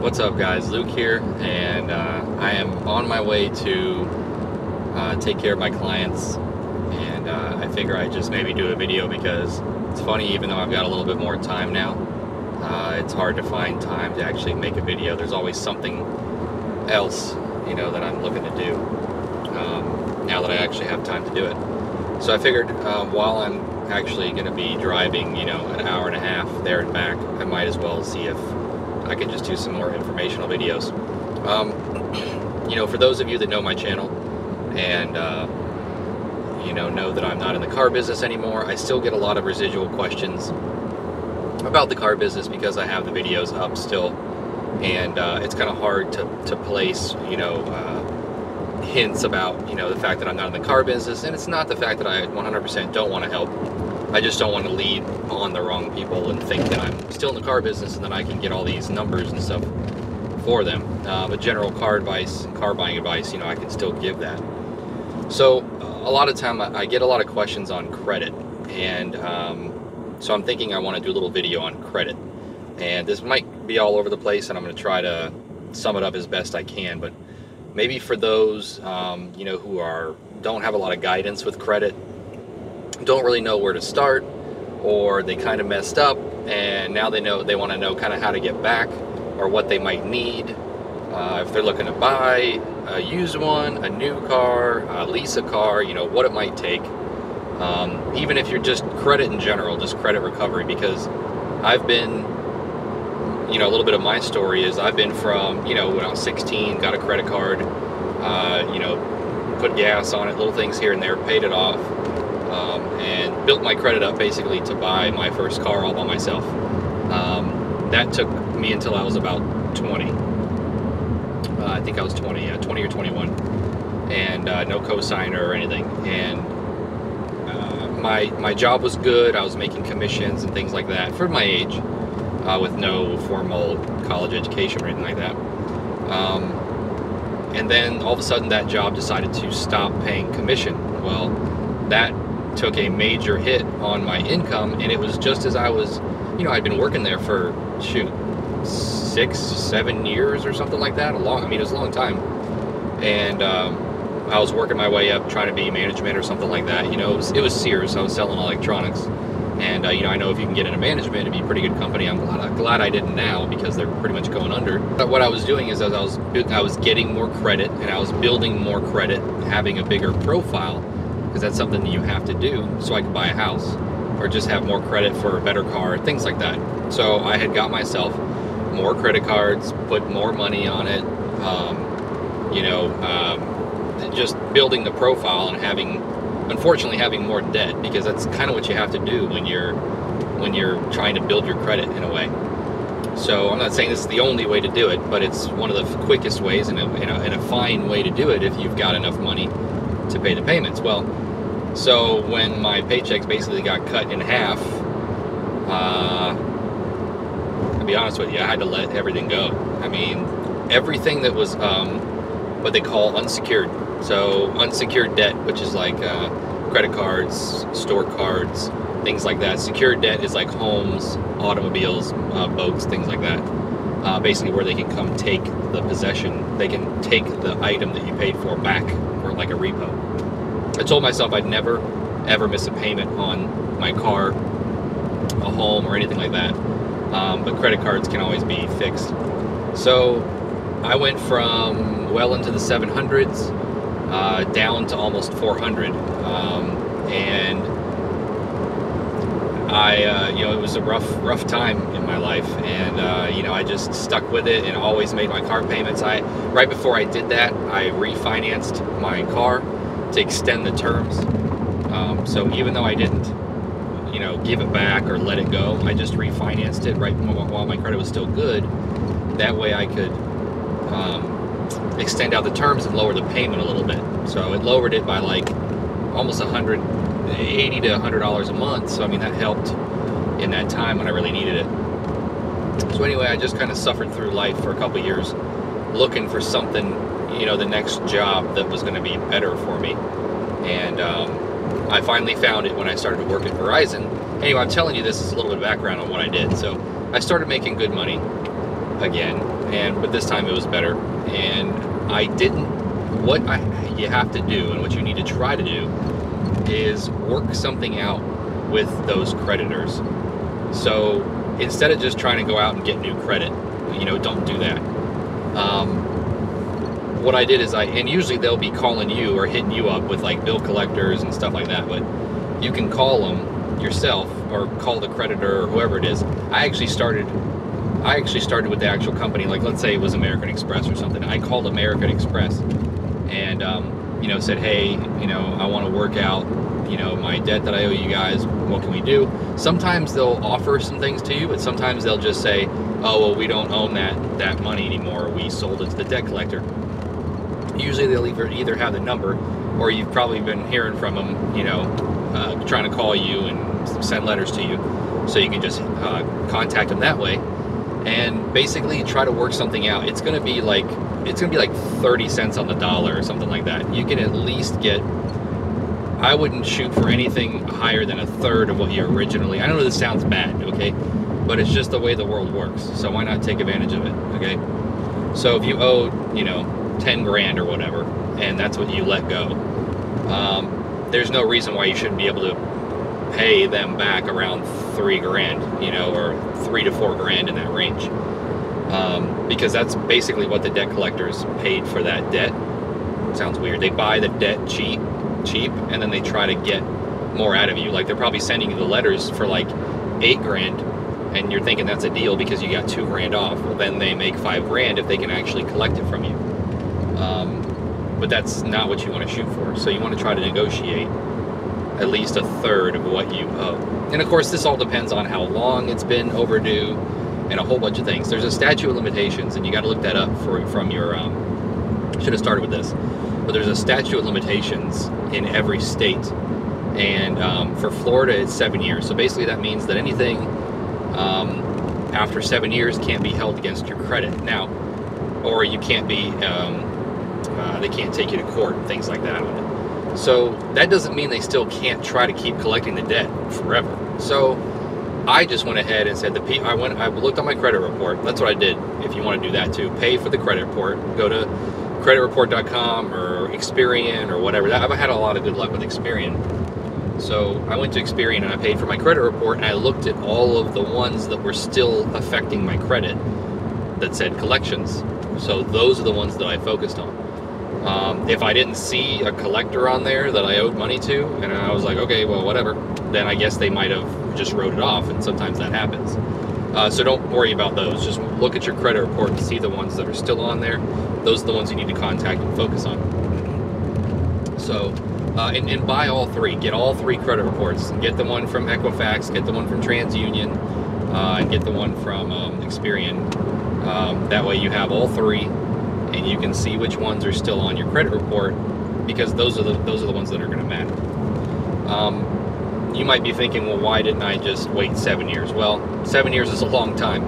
What's up, guys? Luke here, and I am on my way to take care of my clients, and I figure I'd just maybe do a video because it's funny, even though I've got a little bit more time now, it's hard to find time to actually make a video. There's always something else, that I'm looking to do now that I actually have time to do it. So I figured while I'm actually going to be driving, an hour and a half there and back, I might as well see if I can just do some more informational videos. For those of you that know my channel and know that I'm not in the car business anymore, I still get a lot of residual questions about the car business because I have the videos up still, and it's kind of hard to place hints about the fact that I'm not in the car business. And it's not the fact that I 100% don't want to help. I just don't want to lead on the wrong people and think that I'm still in the car business and that I can get all these numbers and stuff for them. But general car advice, car buying advice, I can still give that. So a lot of time I get a lot of questions on credit, and so I'm thinking I want to do a little video on credit. And this might be all over the place, and I'm going to try to sum it up as best I can. But maybe for those who don't have a lot of guidance with credit, don't really know where to start, or they kind of messed up and now they want to know kind of how to get back, or what they might need if they're looking to buy a used one, a new car, lease a car, what it might take. Even if you're just credit in general, just credit recovery, because I've been, a little bit of my story is I've been from, when I was 16, got a credit card, put gas on it, little things here and there, paid it off, and built my credit up basically to buy my first car all by myself. That took me until I was about 20. I think I was 20, yeah, 20 or 21, and no cosigner or anything. And my job was good. I was making commissions and things like that for my age, with no formal college education or anything like that. And then all of a sudden that job decided to stop paying commission. Well, that took a major hit on my income, and it was just as I was, I'd been working there for, 6-7 years or something like that. It was a long time. And I was working my way up, trying to be management or something like that. It was Sears. I was selling electronics. And I know if you can get into management, it'd be a pretty good company. I'm glad I didn't now, because they're pretty much going under. But what I was doing is, as I was getting more credit, and I was building more credit, having a bigger profile, because that's something that you have to do so I could buy a house, or just have more credit for a better car, things like that. So I had got myself more credit cards, put more money on it, just building the profile, and unfortunately having more debt, because that's kind of what you have to do when you're trying to build your credit in a way. So I'm not saying this is the only way to do it, but it's one of the quickest ways, and a fine way to do it if you've got enough money to pay the payments. Well, so when my paychecks basically got cut in half, to be honest with you, I had to let everything go. Everything that was what they call unsecured. So unsecured debt, which is like credit cards, store cards, things like that. Secured debt is like homes, automobiles, boats, things like that. Basically where they can come take the possession, they can take the item that you paid for back, or like a repo. I told myself I'd never, ever miss a payment on my car, a home, or anything like that. But credit cards can always be fixed. So I went from well into the 700s down to almost 400. And it was a rough time in my life, and I just stuck with it and always made my car payments. Right before I did that, I refinanced my car to extend the terms. So even though I didn't, give it back or let it go, I just refinanced it right while my credit was still good. That way I could extend out the terms and lower the payment a little bit. So it lowered it by like almost $80 to $100 a month. So that helped in that time when I really needed it. So anyway, I just kind of suffered through life for a couple of years, looking for something, the next job that was going to be better for me. And I finally found it when I started to work at Verizon. Anyway, I'm telling you this is a little bit of background on what I did. So I started making good money again, but this time it was better. And I didn't. You have to do, and what you need to try to do, is work something out with those creditors. So instead of just trying to go out and get new credit, don't do that. What I did is and usually they'll be calling you or hitting you up with like bill collectors and stuff like that, but you can call them yourself or call the creditor or whoever it is. I actually started with the actual company, like let's say it was American Express or something. I called American Express and said, hey, I want to work out my debt that I owe you guys. What can we do? Sometimes they'll offer some things to you, but sometimes they'll just say, oh, well, we don't own that money anymore. We sold it to the debt collector. Usually they'll either have the number, or you've probably been hearing from them, trying to call you and send letters to you, so you can just contact them that way, and basically try to work something out. It's gonna be like 30 cents on the dollar or something like that. You can at least get. I wouldn't shoot for anything higher than a third of what you originally. I know this sounds bad, okay, but it's just the way the world works. So why not take advantage of it, okay? So if you owe, 10 grand or whatever, and that's what you let go, there's no reason why you shouldn't be able to pay them back around 3 grand, or 3 to 4 grand in that range, because that's basically what the debt collectors paid for that debt. Sounds weird. They buy the debt cheap, and then they try to get more out of you. Like they're probably sending you the letters for like 8 grand, and you're thinking that's a deal because you got 2 grand off. Well, then they make 5 grand if they can actually collect it from you. But that's not what you want to shoot for. So you want to try to negotiate at least a third of what you owe. And of course, this all depends on how long it's been overdue and a whole bunch of things. There's a statute of limitations, and you got to look that up from your. Should have started with this, but there's a statute of limitations in every state, and for Florida it's 7 years. So basically that means that anything after 7 years can't be held against your credit now, or you can't be. They can't take you to court and things like that. So that doesn't mean they still can't try to keep collecting the debt forever. So I just went ahead and said I looked on my credit report. That's what I did. If you want to do that too, pay for the credit report. Go to creditreport.com or Experian or whatever. I've had a lot of good luck with Experian. So I went to Experian and I paid for my credit report, and I looked at all of the ones that were still affecting my credit that said collections. So those are the ones that I focused on. If I didn't see a collector on there that I owed money to, and I was like, okay, well, whatever, then I guess they might have just wrote it off, and sometimes that happens. So don't worry about those. Just look at your credit report and see the ones that are still on there. Those are the ones you need to contact and focus on. So, and buy all 3. Get all 3 credit reports. Get the one from Equifax, get the one from TransUnion, and get the one from Experian. That way you have all 3, and you can see which ones are still on your credit report, because those are the ones that are going to matter. You might be thinking, well, why didn't I just wait 7 years? Well, 7 years is a long time,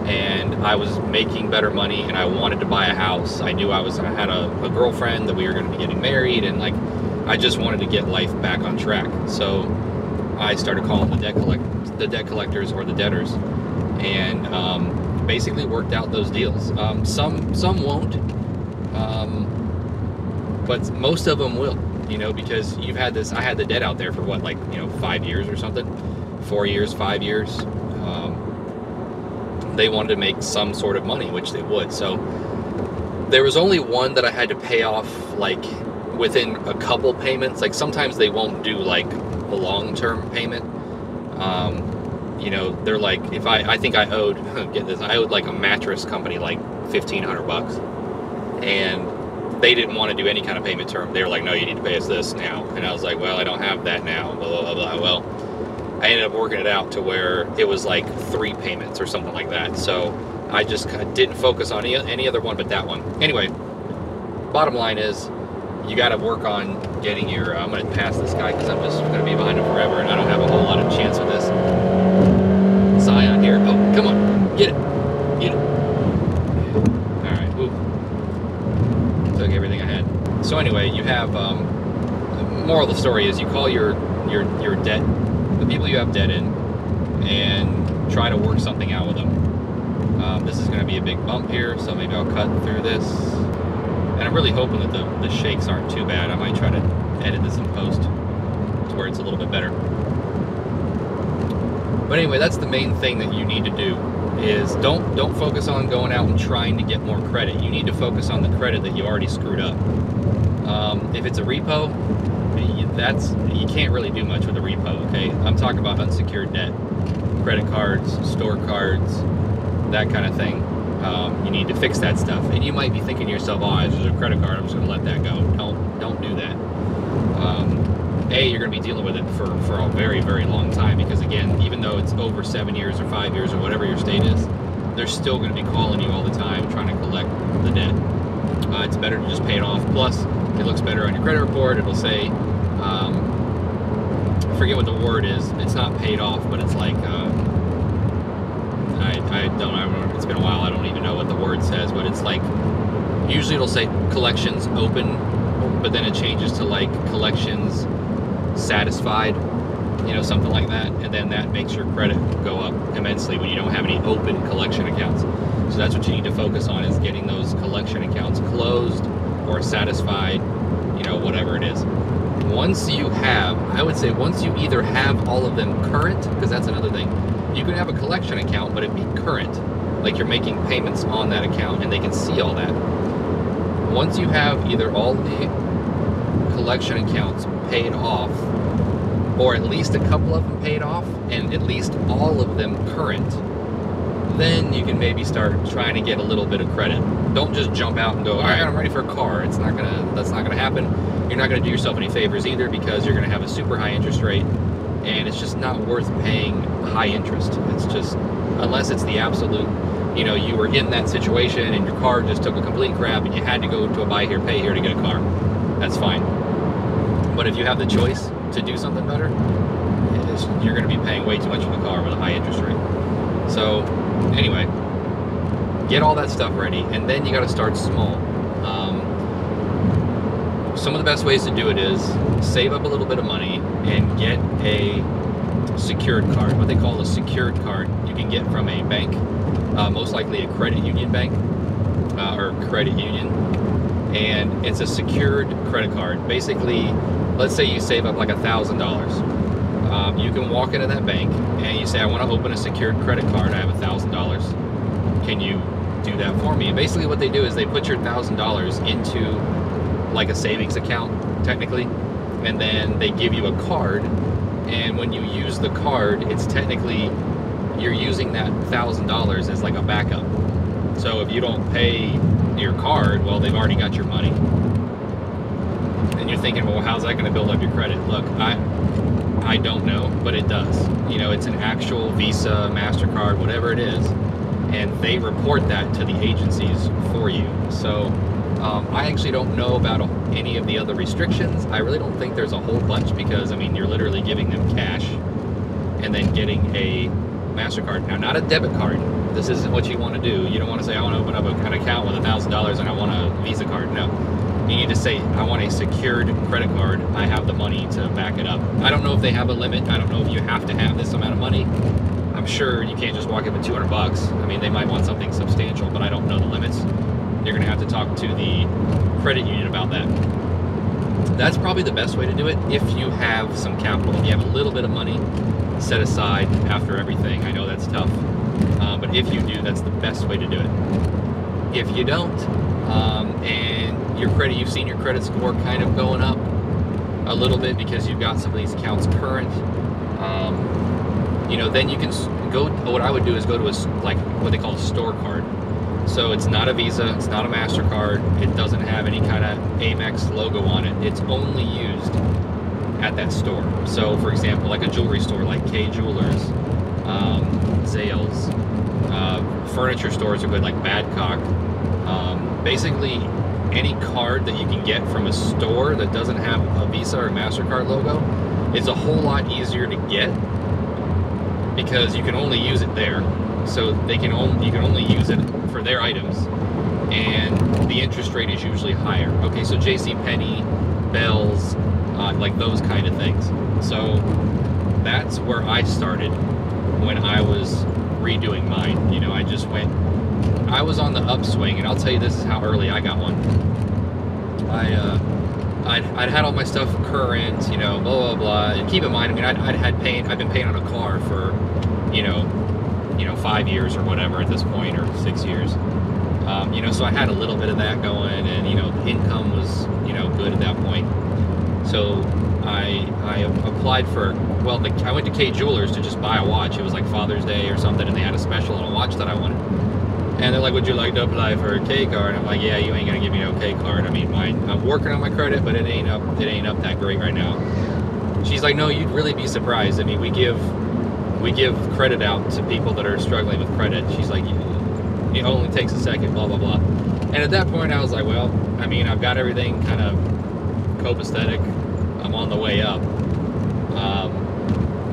and I was making better money, and I wanted to buy a house. I knew I had a girlfriend, that we were going to be getting married, and I just wanted to get life back on track. So I started calling the debt collectors or the debtors, and basically worked out those deals. Some won't, but most of them will. Because I had the debt out there for what, 5 years or something, 4 years, 5 years. They wanted to make some sort of money, which they would. So there was only one that I had to pay off within a couple payments. Sometimes they won't do a long-term payment. They're like, if I think I owed, get this, I owed a mattress company $1,500, and they didn't want to do any kind of payment term. They were like, no, you need to pay us this now. And I was like, well, I don't have that now, blah, blah, blah. Well, I ended up working it out to where it was 3 payments or something like that. So I just didn't focus on any other one but that one. Anyway, bottom line is, you got to work on getting your, I'm going to pass this guy because I'm just going to be behind him forever, and I don't have a whole lot of chance with this. Zion here. Oh, come on. Get it. Get it. Alright. Ooh. Took everything I had. So anyway, you have, moral of the story is you call your debt, the people you have debt in, and try to work something out with them. This is going to be a big bump here, so maybe I'll cut through this. And I'm really hoping that the shakes aren't too bad. I might try to edit this in post to where it's a little bit better. But anyway, that's the main thing that you need to do, is don't focus on going out and trying to get more credit. You need to focus on the credit that you already screwed up. If it's a repo, you can't really do much with a repo, okay? I'm talking about unsecured debt, credit cards, store cards, that kind of thing. You need to fix that stuff. And you might be thinking to yourself, oh, this is a credit card, I'm just gonna let that go. Don't do that. You're gonna be dealing with it for a very, very long time, because again, even though it's over 7 years or 5 years or whatever your state is, they're still gonna be calling you all the time trying to collect the debt. It's better to just pay it off. Plus, it looks better on your credit report. It'll say, I forget what the word is. It's not paid off, but it's like, I don't know, it's been a while, I don't even know what the word says, but it's like, usually it'll say collections open, but then it changes to like collections satisfied, you know, something like that, and then that makes your credit go up immensely when you don't have any open collection accounts. So that's what you need to focus on, is getting those collection accounts closed or satisfied, you know, whatever it is. Once you have, I would say once you either have all of them current, because that's another thing, you can have a collection account, but it be current, like you're making payments on that account and they can see all that. Once you have either all the collection accounts paid off, or at least a couple of them paid off, and at least all of them current, then you can maybe start trying to get a little bit of credit. Don't just jump out and go, all right, I'm ready for a car. That's not gonna happen. You're not gonna do yourself any favors either, because you're gonna have a super high interest rate, and it's just not worth paying high interest. It's just, unless it's the absolute, you know, you were in that situation and your car just took a complete crap and you had to go to a buy here, pay here to get a car. That's fine. But if you have the choice to do something better, you're gonna be paying way too much for the car with a high interest rate. So anyway, get all that stuff ready, and then you got to start small. Some of the best ways to do it is save up a little bit of money and get a secured card. What they call a secured card, you can get from a bank, most likely a credit union bank or credit union, and it's a secured credit card. Basically, let's say you save up like $1,000. You can walk into that bank and you say, I want to open a secured credit card. I have $1,000. Can you do that for me? And basically what they do is they put your $1,000 into like a savings account, technically, and then they give you a card, and when you use the card, it's technically, you're using that $1,000 as like a backup. So if you don't pay your card, well, they've already got your money. And you're thinking, well, how's that going to build up your credit? Look, I don't know, but it does. You know, it's an actual Visa, MasterCard, whatever it is, and they report that to the agencies for you. So I actually don't know about any of the other restrictions. I really don't think there's a whole bunch, because, I mean, you're literally giving them cash and then getting a MasterCard. Now, not a debit card. This isn't what you want to do. You don't want to say, I want to open up an account with $1,000 and I want a Visa card. No. You need to say, I want a secured credit card. I have the money to back it up. I don't know if they have a limit. I don't know if you have to have this amount of money. I'm sure you can't just walk in with $200. I mean, they might want something substantial, but I don't know the limits. You're going to have to talk to the credit union about that. That's probably the best way to do it if you have some capital. If you have a little bit of money set aside after everything. I know that's tough, but if you do, that's the best way to do it. If you don't, and your credit, you've seen your credit score kind of going up a little bit because you've got some of these accounts current, you know, then you can go, what I would do is go to like what they call a store card. So it's not a Visa, it's not a MasterCard, it doesn't have any kind of Amex logo on it. It's only used at that store. So for example, like a jewelry store like Kay Jewelers, Zales, furniture stores are good like Badcock. Basically any card that you can get from a store that doesn't have a Visa or MasterCard logo is a whole lot easier to get because you can only use it there. So you can only use it for their items, and the interest rate is usually higher. Okay, so JCPenney, Bells, like those kind of things. So that's where I started when I was redoing mine. You know, I just went I was on the upswing, and I'll tell you, this is how early I got one. I'd had all my stuff current, you know, blah, blah, blah. And keep in mind, I mean, I've been paying on a car for, you know, 5 years or whatever at this point, or 6 years. You know, so I had a little bit of that going, and, you know, the income was, you know, good at that point. So I applied for, well, I went to K Jewelers to just buy a watch. It was like Father's Day or something, and they had a special on a watch that I wanted. And they're like, would you like to apply for a K card? And I'm like, yeah, you ain't gonna give me no K card. I mean, I'm working on my credit, but it ain't up that great right now. She's like, no, you'd really be surprised. I mean, we give credit out to people that are struggling with credit. She's like, it only takes a second, blah, blah, blah. And at that point, I was like, well, I mean, I've got everything kind of copacetic. I'm on the way up.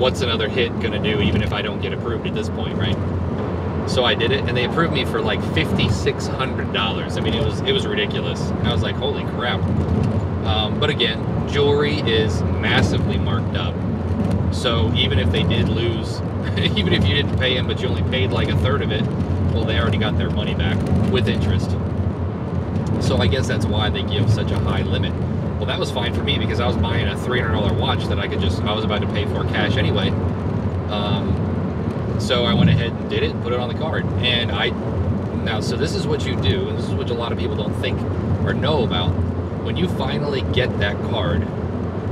What's another hit gonna do, even if I don't get approved at this point, right? So I did it, and they approved me for like $5,600. I mean, it was ridiculous. And I was like, holy crap. But again, jewelry is massively marked up. So even if they did lose, even if you didn't pay them, but you only paid like a third of it, well, they already got their money back with interest. So I guess that's why they give such a high limit. Well, that was fine for me because I was buying a $300 watch that I was about to pay for cash anyway. So I went ahead and did it, put it on the card. And so this is what you do, and this is what a lot of people don't think or know about. When you finally get that card,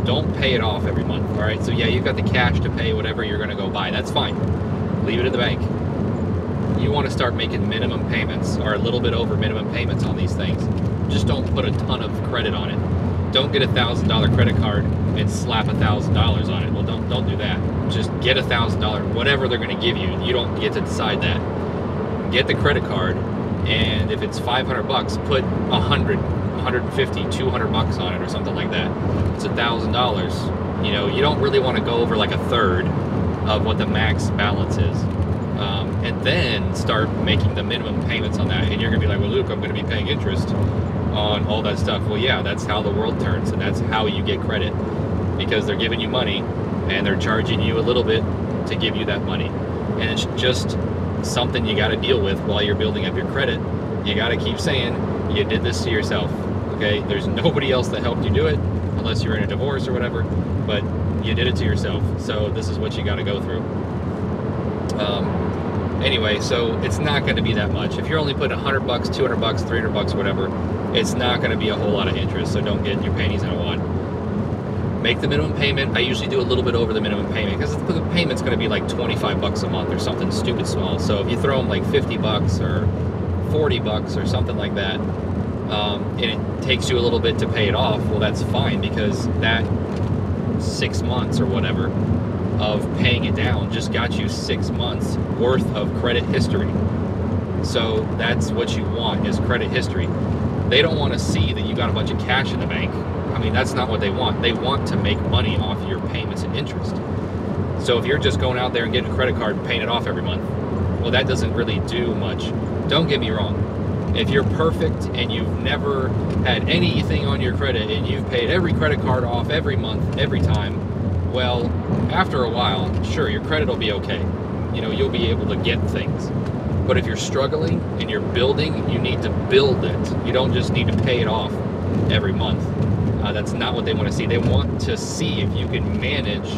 don't pay it off every month, all right? So yeah, you've got the cash to pay whatever you're gonna go buy, that's fine. Leave it in the bank. You wanna start making minimum payments, or a little bit over minimum payments on these things. Just don't put a ton of credit on it. Don't get a $1,000 credit card and slap $1,000 on it. Well, don't do that. Just get $1,000, whatever they're going to give you. You don't get to decide that. Get the credit card, and if it's $500, put 100, 150, 200 bucks on it or something like that. It's $1,000. You know, you don't really want to go over like a third of what the max balance is. And then start making the minimum payments on that. And you're going to be like, well, Luke, I'm going to be paying interest on all that stuff. Well, yeah, that's how the world turns, and that's how you get credit, because they're giving you money and they're charging you a little bit to give you that money. And it's just something you got to deal with while you're building up your credit. You got to keep saying you did this to yourself. Okay, there's nobody else that helped you do it unless you're in a divorce or whatever, but you did it to yourself. So this is what you got to go through. Anyway, so it's not going to be that much. If you're only putting $100, $200, $300, whatever, it's not going to be a whole lot of interest. So don't get your panties in a wad. Make the minimum payment. I usually do a little bit over the minimum payment because the payment's going to be like $25 a month or something stupid small. So if you throw them like $50 or $40 or something like that, and it takes you a little bit to pay it off, well, that's fine, because that 6 months or whatever of paying it down just got you 6 months worth of credit history. So that's what you want, is credit history. They don't want to see that you got a bunch of cash in the bank. I mean, that's not what they want. They want to make money off your payments and interest. So if you're just going out there and getting a credit card and paying it off every month, well, that doesn't really do much. Don't get me wrong. If you're perfect and you've never had anything on your credit and you've paid every credit card off every month, every time, well, after a while, sure, your credit will be okay. You know, you'll be able to get things. But if you're struggling and you're building, you need to build it. You don't just need to pay it off every month. That's not what they want to see. They want to see if you can manage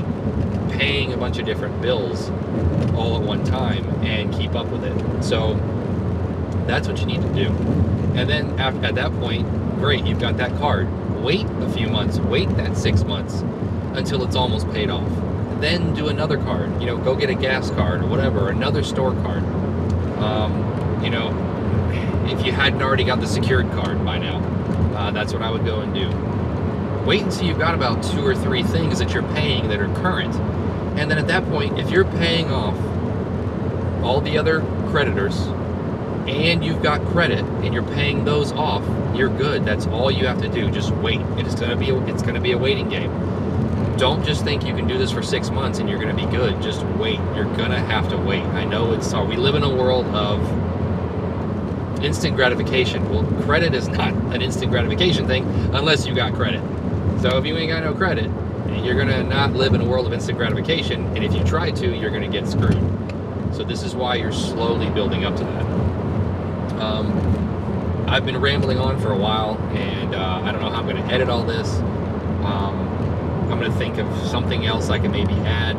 paying a bunch of different bills all at one time and keep up with it. So that's what you need to do. And then at that point, great, you've got that card. Wait a few months, wait that 6 months until it's almost paid off. Then do another card. You know, go get a gas card or whatever, another store card. You know, if you hadn't already got the secured card by now, that's what I would go and do. Wait until you've got about 2 or 3 things that you're paying that are current. And then at that point, if you're paying off all the other creditors and you've got credit and you're paying those off, you're good. That's all you have to do. Just wait. It's gonna be a waiting game. Don't just think you can do this for 6 months and you're gonna be good. Just wait. You're gonna have to wait. I know it's hard. We live in a world of instant gratification. Well, credit is not an instant gratification thing unless you got credit. So if you ain't got no credit, you're gonna not live in a world of instant gratification, and if you try to, you're gonna get screwed. So this is why you're slowly building up to that. I've been rambling on for a while, and I don't know how I'm going to edit all this. I'm going to think of something else I can maybe add,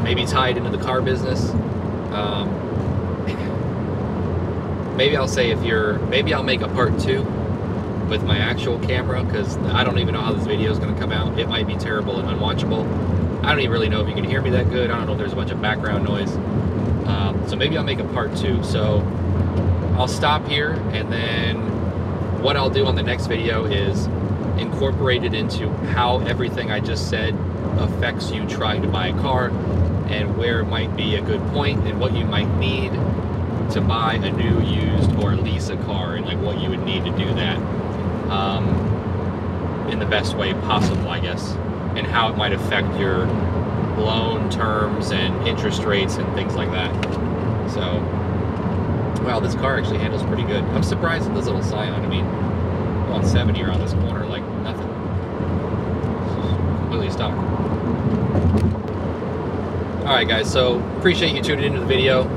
maybe tie it into the car business. Maybe I'll say maybe I'll make a part 2 with my actual camera, because I don't even know how this video is going to come out. It might be terrible and unwatchable. I don't even really know if you can hear me that good. I don't know if there's a bunch of background noise. So maybe I'll make a part 2. So I'll stop here, and then what I'll do on the next video is incorporate it into how everything I just said affects you trying to buy a car, and where it might be a good point, and what you might need to buy a new, used, or lease a car, and like what you would need to do that in the best way possible, I guess, and how it might affect your loan terms and interest rates and things like that. So, wow, this car actually handles pretty good. I'm surprised at this little Scion. I mean, on 70 around this corner, like nothing. Completely stock. Alright guys, so appreciate you tuning into the video.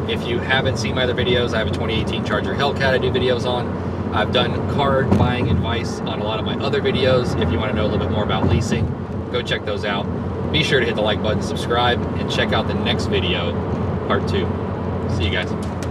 If you haven't seen my other videos, I have a 2018 Charger Hellcat I do videos on. I've done car buying advice on a lot of my other videos. If you want to know a little bit more about leasing, go check those out. Be sure to hit the like button, subscribe, and check out the next video, part 2. See you guys.